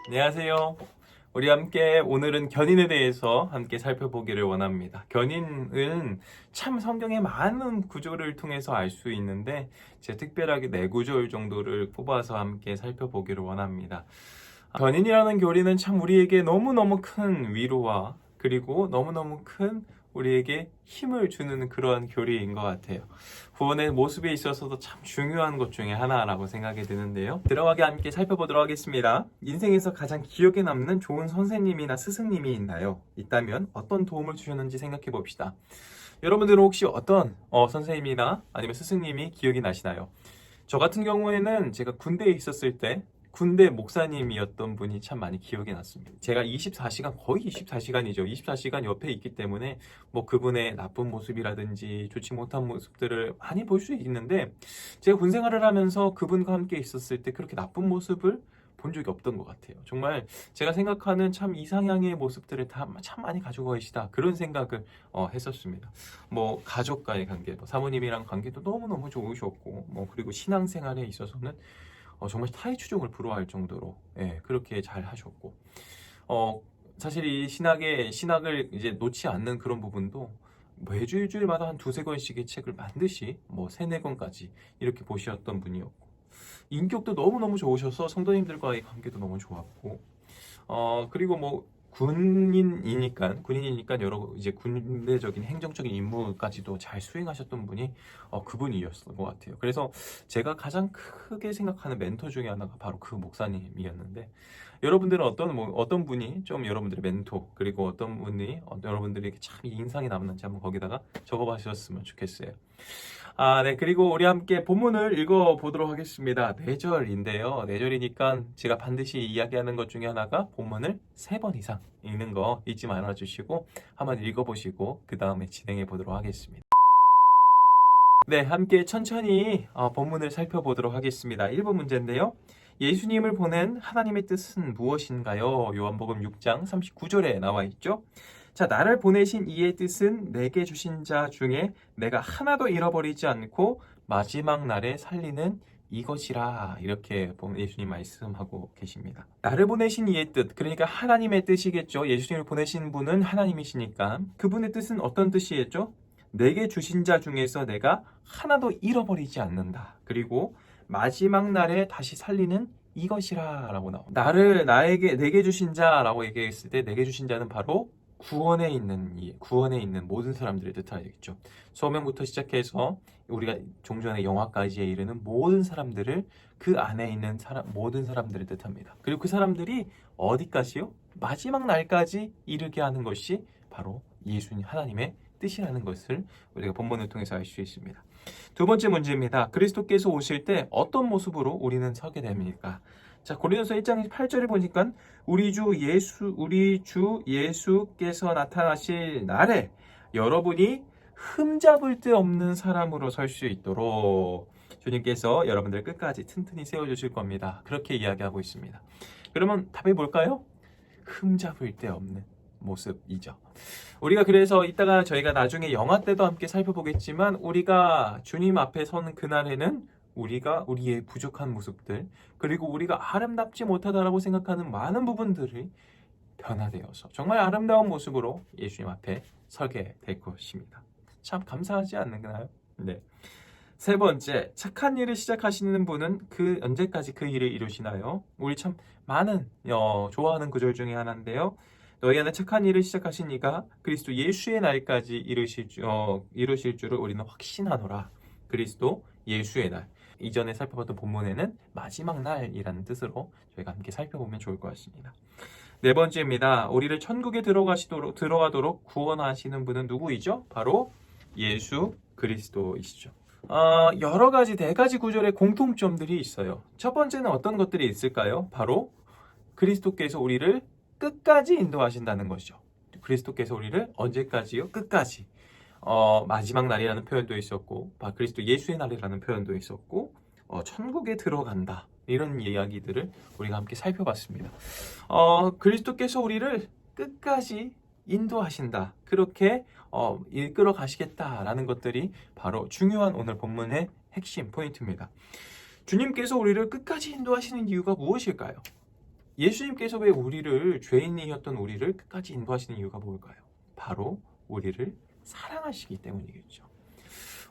안녕하세요. 우리 함께 오늘은 견인에 대해서 함께 살펴보기를 원합니다. 견인은 참 성경의 많은 구조를 통해서 알 수 있는데 제가 특별하게 네 구절 정도를 뽑아서 함께 살펴보기를 원합니다. 견인이라는 교리는 참 우리에게 너무너무 큰 위로와 그리고 너무너무 큰 우리에게 힘을 주는 그런 교리인 것 같아요. 구원의 모습에 있어서도 참 중요한 것 중에 하나라고 생각이 드는데요. 들어가게 함께 살펴보도록 하겠습니다. 인생에서 가장 기억에 남는 좋은 선생님이나 스승님이 있나요? 있다면 어떤 도움을 주셨는지 생각해 봅시다. 여러분들은 혹시 어떤 선생님이나 아니면 스승님이 기억이 나시나요? 저 같은 경우에는 제가 군대에 있었을 때 군대 목사님이었던 분이 참 많이 기억이 났습니다. 제가 24시간, 거의 24시간이죠. 24시간 옆에 있기 때문에 뭐 그분의 나쁜 모습이라든지 좋지 못한 모습들을 많이 볼 수 있는데 제가 군 생활을 하면서 그분과 함께 있었을 때 그렇게 나쁜 모습을 본 적이 없던 것 같아요. 정말 제가 생각하는 참 이상향의 모습들을 다 참 많이 가지고 계시다. 그런 생각을 했었습니다. 뭐 가족과의 관계, 뭐 사모님이랑 관계도 너무너무 좋으셨고 뭐 그리고 신앙생활에 있어서는 정말 타의 추종을 불허할 정도로 그렇게 잘 하셨고 사실 이 신학을 이제 놓지 않는 그런 부분도 매주 일주일마다 한 두세 권씩의 책을 반드시 뭐 세네 권까지 이렇게 보셨던 분이었고 인격도 너무너무 좋으셔서 성도님들과의 관계도 너무 좋았고 그리고 뭐 군인이니까 여러 이제 군대적인 행정적인 임무까지도 잘 수행하셨던 분이 그분이었던 것 같아요. 그래서 제가 가장 크게 생각하는 멘토 중에 하나가 바로 그 목사님이었는데 여러분들은 어떤 분이 좀 여러분들의 멘토 그리고 어떤 분이 여러분들에게 참 인상이 남는지 한번 거기다가 적어봐주셨으면 좋겠어요. 네. 그리고 우리 함께 본문을 읽어보도록 하겠습니다. 4절인데요. 4절이니까 제가 반드시 이야기하는 것 중에 하나가 본문을 3번 이상 읽는 거 잊지 말아주시고 한번 읽어보시고 그 다음에 진행해 보도록 하겠습니다. 네, 함께 천천히 본문을 살펴보도록 하겠습니다. 1번 문제인데요. 예수님을 보낸 하나님의 뜻은 무엇인가요? 요한복음 6장 39절에 나와 있죠. 자, 나를 보내신 이의 뜻은 내게 주신 자 중에 내가 하나도 잃어버리지 않고 마지막 날에 살리는 이것이라 이렇게 예수님 말씀하고 계십니다. 나를 보내신 이의 뜻, 그러니까 하나님의 뜻이겠죠. 예수님을 보내신 분은 하나님이시니까 그분의 뜻은 어떤 뜻이겠죠? 내게 주신 자 중에서 내가 하나도 잃어버리지 않는다. 그리고 마지막 날에 다시 살리는 이것이라 라고 나옵니다. 내게 주신 자라고 얘기했을 때 내게 주신 자는 바로 구원에 있는 모든 사람들을 뜻하겠죠. 소명부터 시작해서 우리가 종전의 영화까지에 이르는 모든 사람들을 그 안에 있는 모든 사람들을 뜻합니다. 그리고 그 사람들이 어디까지요? 마지막 날까지 이르게 하는 것이 바로 예수님 하나님의 뜻이라는 것을 우리가 본문을 통해서 알 수 있습니다. 두 번째 문제입니다. 그리스도께서 오실 때 어떤 모습으로 우리는 서게 됩니까? 자, 고린도서 1장 8절을 보니까 우리 주 예수께서 나타나실 날에 여러분이 흠잡을 데 없는 사람으로 설 수 있도록 주님께서 여러분들 끝까지 튼튼히 세워주실 겁니다. 그렇게 이야기하고 있습니다. 그러면 답이 뭘까요? 흠잡을 데 없는 모습이죠. 우리가 그래서 이따가 저희가 나중에 영화 때도 함께 살펴보겠지만 우리가 주님 앞에 서는 그날에는 우리가 우리의 부족한 모습들 그리고 우리가 아름답지 못하다라고 생각하는 많은 부분들이 변화되어서 정말 아름다운 모습으로 예수님 앞에 서게 될 것입니다. 참 감사하지 않나요? 네. 세 번째, 착한 일을 시작하시는 분은 언제까지 그 일을 이루시나요? 우리 참 많은 좋아하는 구절 중에 하나인데요. 너희 안에 착한 일을 시작하신 이가 그리스도 예수의 날까지 이루실 줄을 우리는 확신하노라. 그리스도 예수의 날. 이전에 살펴봤던 본문에는 마지막 날이라는 뜻으로 저희가 함께 살펴보면 좋을 것 같습니다. 네 번째입니다. 우리를 천국에 들어가도록 구원하시는 분은 누구이죠? 바로 예수 그리스도이시죠. 여러 가지 네 가지 구절의 공통점들이 있어요. 첫 번째는 어떤 것들이 있을까요? 바로 그리스도께서 우리를 끝까지 인도하신다는 것이죠. 그리스도께서 우리를 언제까지요? 끝까지. 마지막 날이라는 표현도 있었고, 그리스도 예수의 날이라는 표현도 있었고, 천국에 들어간다. 이런 이야기들을 우리가 함께 살펴봤습니다. 그리스도께서 우리를 끝까지 인도하신다. 그렇게 이끌어 가시겠다라는 것들이 바로 중요한 오늘 본문의 핵심 포인트입니다. 주님께서 우리를 끝까지 인도하시는 이유가 무엇일까요? 예수님께서 왜 우리를, 죄인이었던 우리를 끝까지 인도하시는 이유가 뭘까요? 바로 우리를 사랑하시기 때문이겠죠.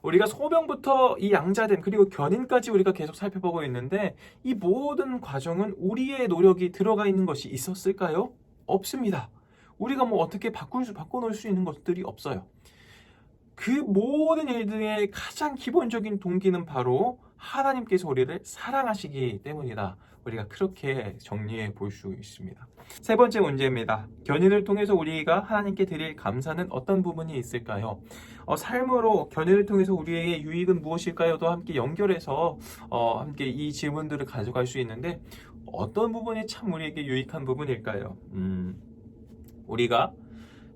우리가 소명부터 이 양자됨 그리고 견인까지 우리가 계속 살펴보고 있는데, 이 모든 과정은 우리의 노력이 들어가 있는 것이 있었을까요? 없습니다. 우리가 뭐 어떻게 바꿔놓을 수 있는 것들이 없어요. 그 모든 일들의 가장 기본적인 동기는 바로 하나님께서 우리를 사랑하시기 때문이다. 우리가 그렇게 정리해 볼 수 있습니다. 세 번째 문제입니다. 견인을 통해서 우리가 하나님께 드릴 감사는 어떤 부분이 있을까요? 삶으로 견인을 통해서 우리의 유익은 무엇일까요?도 함께 연결해서 함께 이 질문들을 가져갈 수 있는데, 어떤 부분이 참 우리에게 유익한 부분일까요? 우리가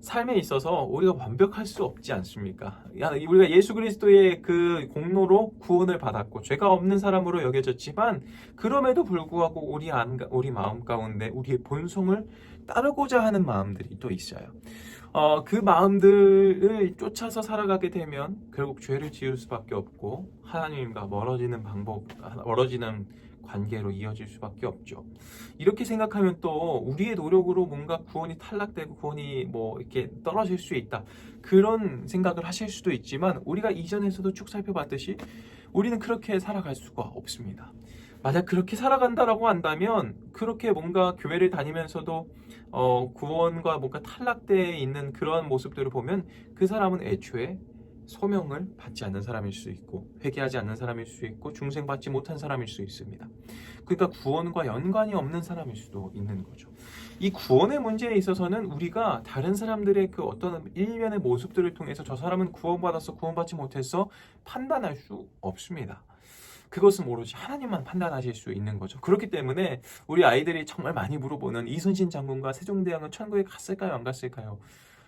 삶에 있어서 우리가 완벽할 수 없지 않습니까? 우리가 예수 그리스도의 그 공로로 구원을 받았고 죄가 없는 사람으로 여겨졌지만, 그럼에도 불구하고 우리 마음 가운데 우리의 본성을 따르고자 하는 마음들이 또 있어요. 그 마음들을 쫓아서 살아가게 되면 결국 죄를 지을 수밖에 없고 하나님과 멀어지는 관계로 이어질 수밖에 없죠. 이렇게 생각하면 또 우리의 노력으로 뭔가 구원이 탈락되고 구원이 뭐 이렇게 떨어질 수 있다, 그런 생각을 하실 수도 있지만, 우리가 이전에서도 쭉 살펴봤듯이 우리는 그렇게 살아갈 수가 없습니다. 만약 그렇게 살아간다라고 한다면, 그렇게 뭔가 교회를 다니면서도 구원과 뭔가 탈락되어 있는 그런 모습들을 보면 그 사람은 애초에 소명을 받지 않는 사람일 수 있고, 회개하지 않는 사람일 수 있고, 중생받지 못한 사람일 수 있습니다. 그러니까 구원과 연관이 없는 사람일 수도 있는 거죠. 이 구원의 문제에 있어서는 우리가 다른 사람들의 그 어떤 일면의 모습들을 통해서 저 사람은 구원받았어, 구원받지 못했어 판단할 수 없습니다. 그것은 오로지 하나님만 판단하실 수 있는 거죠. 그렇기 때문에 우리 아이들이 정말 많이 물어보는 이순신 장군과 세종대왕은 천국에 갔을까요, 안 갔을까요?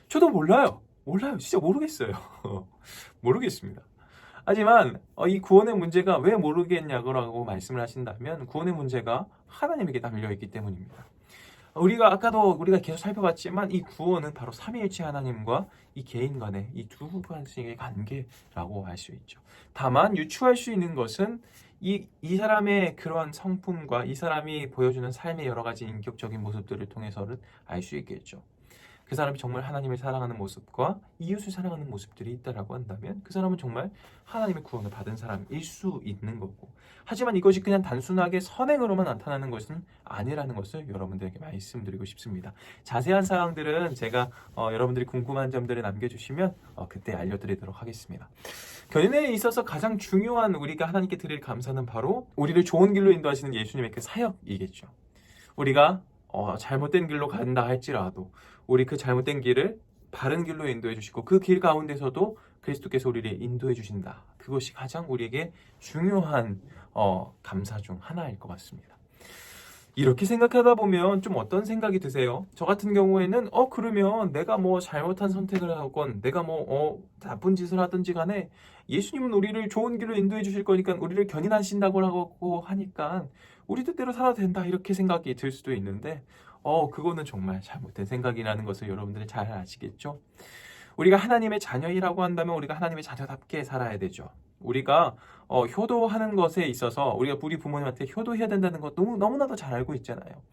저도 몰라요. 진짜 모르겠어요. 모르겠습니다. 하지만 이 구원의 문제가 왜 모르겠냐고 말씀을 하신다면, 구원의 문제가 하나님에게 달려있기 때문입니다. 아까도 우리가 계속 살펴봤지만, 이 구원은 바로 삼위일체 하나님과 이 개인 간의 이 두 가지의 관계라고 할 수 있죠. 다만 유추할 수 있는 것은 이 사람의 그러한 성품과 이 사람이 보여주는 삶의 여러 가지 인격적인 모습들을 통해서는 알 수 있겠죠. 그 사람이 정말 하나님을 사랑하는 모습과 이웃을 사랑하는 모습들이 있다라고 한다면, 그 사람은 정말 하나님의 구원을 받은 사람일 수 있는 거고, 하지만 이것이 그냥 단순하게 선행으로만 나타나는 것은 아니라는 것을 여러분들에게 말씀드리고 싶습니다. 자세한 사항들은 제가 여러분들이 궁금한 점들을 남겨주시면 그때 알려드리도록 하겠습니다. 견인에 있어서 가장 중요한 우리가 하나님께 드릴 감사는 바로 우리를 좋은 길로 인도하시는 예수님의 그 사역이겠죠. 우리가 잘못된 길로 간다 할지라도 우리 그 잘못된 길을 바른 길로 인도해 주시고, 그 길 가운데서도 그리스도께서 우리를 인도해 주신다. 그것이 가장 우리에게 중요한 감사 중 하나일 것 같습니다. 이렇게 생각하다 보면 좀 어떤 생각이 드세요? 저 같은 경우에는 그러면 내가 뭐 잘못한 선택을 하건 내가 뭐 나쁜 짓을 하든지 간에 예수님은 우리를 좋은 길로 인도해 주실 거니까 우리를 견인하신다고 하고 하니까 우리 뜻대로 살아도 된다, 이렇게 생각이 들 수도 있는데 그거는 정말 잘못된 생각이라는 것을 여러분들이 잘 아시겠죠? 우리가 하나님의 자녀이라고 한다면 우리가 하나님의 자녀답게 살아야 되죠. 우리가 효도하는 것에 있어서 우리가 우리 부모님한테 효도해야 된다는 것 너무나도 잘 알고 있잖아요.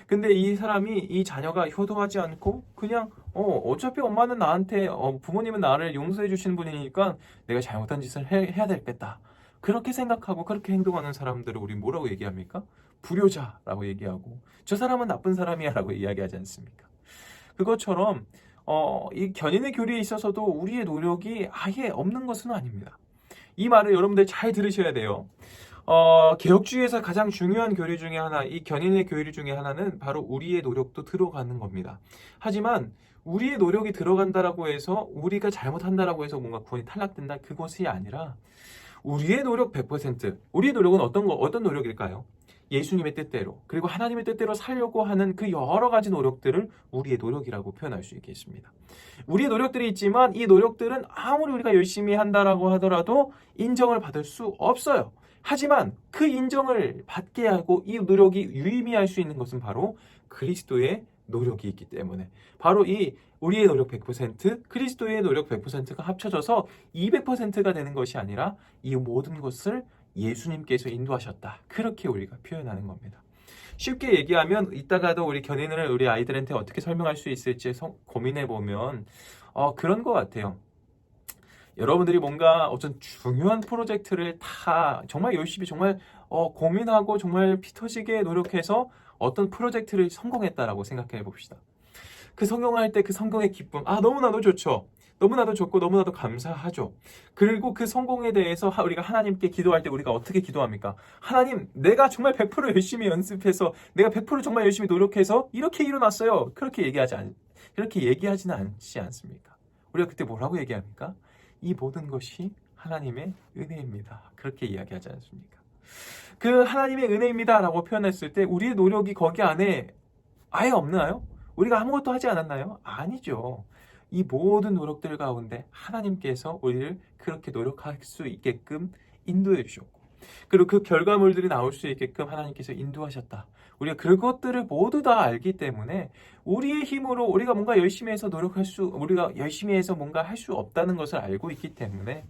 근데 이 자녀가 효도하지 않고 그냥 어차피 엄마는 나한테 부모님은 나를 용서해 주시는 분이니까 내가 잘못한 짓을 해야 되겠다, 그렇게 생각하고 그렇게 행동하는 사람들을 우리 뭐라고 얘기합니까? 불효자라고 얘기하고, 저 사람은 나쁜 사람이야 라고 이야기하지 않습니까? 그것처럼 이 견인의 교리에 있어서도 우리의 노력이 아예 없는 것은 아닙니다. 이 말을 여러분들 잘 들으셔야 돼요. 개혁주의에서 가장 중요한 교리 중에 하나, 이 견인의 교리 중에 하나는 바로 우리의 노력도 들어가는 겁니다. 하지만 우리의 노력이 들어간다라고 해서 우리가 잘못한다라고 해서 뭔가 구원이 탈락된다, 그것이 아니라 우리의 노력 100%, 우리의 노력은 어떤 노력일까요? 예수님의 뜻대로, 그리고 하나님의 뜻대로 살려고 하는 그 여러 가지 노력들을 우리의 노력이라고 표현할 수 있겠습니다. 우리의 노력들이 있지만 이 노력들은 아무리 우리가 열심히 한다라고 하더라도 인정을 받을 수 없어요. 하지만 그 인정을 받게 하고 이 노력이 유의미할 수 있는 것은 바로 그리스도의 노력이 있기 때문에, 바로 이 우리의 노력 100%, 그리스도의 노력 100%가 합쳐져서 200%가 되는 것이 아니라 이 모든 것을 예수님께서 인도하셨다, 그렇게 우리가 표현하는 겁니다. 쉽게 얘기하면 이따가도 우리 견인을 우리 아이들한테 어떻게 설명할 수 있을지 고민해 보면 그런 것 같아요. 여러분들이 뭔가 어떤 중요한 프로젝트를 다 정말 열심히 정말 고민하고 정말 피 터지게 노력해서 어떤 프로젝트를 성공했다라고 생각해 봅시다. 그 성공할 때 그 성공의 기쁨, 너무나도 좋죠. 너무나도 좋고 너무나도 감사하죠. 그리고 그 성공에 대해서 우리가 하나님께 기도할 때 우리가 어떻게 기도합니까? 하나님, 내가 정말 100% 열심히 연습해서 내가 100% 정말 열심히 노력해서 이렇게 일어났어요. 그렇게 얘기하지는 않지 않습니까? 우리가 그때 뭐라고 얘기합니까? 이 모든 것이 하나님의 은혜입니다. 그렇게 이야기하지 않습니까? 그 하나님의 은혜입니다라고 표현했을 때 우리의 노력이 거기 안에 아예 없나요? 우리가 아무것도 하지 않았나요? 아니죠. 이 모든 노력들 가운데 하나님께서 우리를 그렇게 노력할 수 있게끔 인도해 주셨고, 그리고 그 결과물들이 나올 수 있게끔 하나님께서 인도하셨다. 우리가 그것들을 모두 다 알기 때문에 우리의 힘으로 우리가 뭔가 열심히 해서 우리가 열심히 해서 뭔가 할 수 없다는 것을 알고 있기 때문에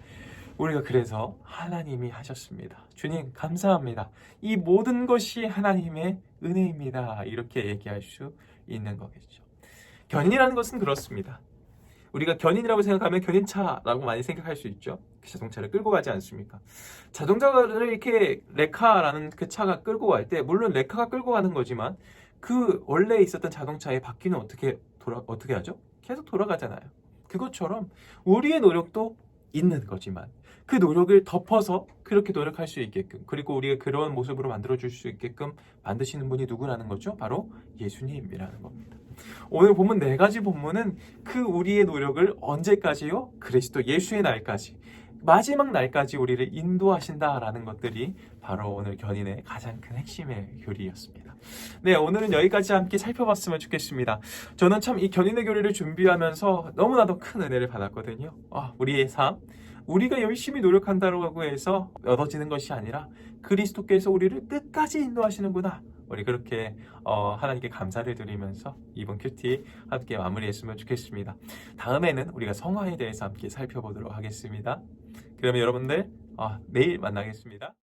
우리가 그래서 하나님이 하셨습니다. 주님 감사합니다. 이 모든 것이 하나님의 은혜입니다. 이렇게 얘기할 수 있는 거겠죠. 견인이라는 것은 그렇습니다. 우리가 견인이라고 생각하면 견인차라고 많이 생각할 수 있죠. 그 자동차를 끌고 가지 않습니까? 자동차를 이렇게 레카라는 그 차가 끌고 갈 때 물론 레카가 끌고 가는 거지만 그 원래 있었던 자동차의 바퀴는 어떻게 하죠? 계속 돌아가잖아요. 그것처럼 우리의 노력도 있는 거지만 그 노력을 덮어서 그렇게 노력할 수 있게끔, 그리고 우리가 그런 모습으로 만들어줄 수 있게끔 만드시는 분이 누구라는 거죠? 바로 예수님이라는 겁니다. 오늘 본문 4가지 본문은 그 우리의 노력을 언제까지요? 그리스도 예수의 날까지, 마지막 날까지 우리를 인도하신다라는 것들이 바로 오늘 견인의 가장 큰 핵심의 교리였습니다. 네, 오늘은 여기까지 함께 살펴봤으면 좋겠습니다. 저는 참 이 견인의 교리를 준비하면서 너무나도 큰 은혜를 받았거든요. 우리의 삶, 우리가 열심히 노력한다고 해서 얻어지는 것이 아니라 그리스도께서 우리를 끝까지 인도하시는구나. 우리 그렇게 하나님께 감사를 드리면서 이번 큐티 함께 마무리했으면 좋겠습니다. 다음에는 우리가 성화에 대해서 함께 살펴보도록 하겠습니다. 그러면 여러분들 내일 만나겠습니다.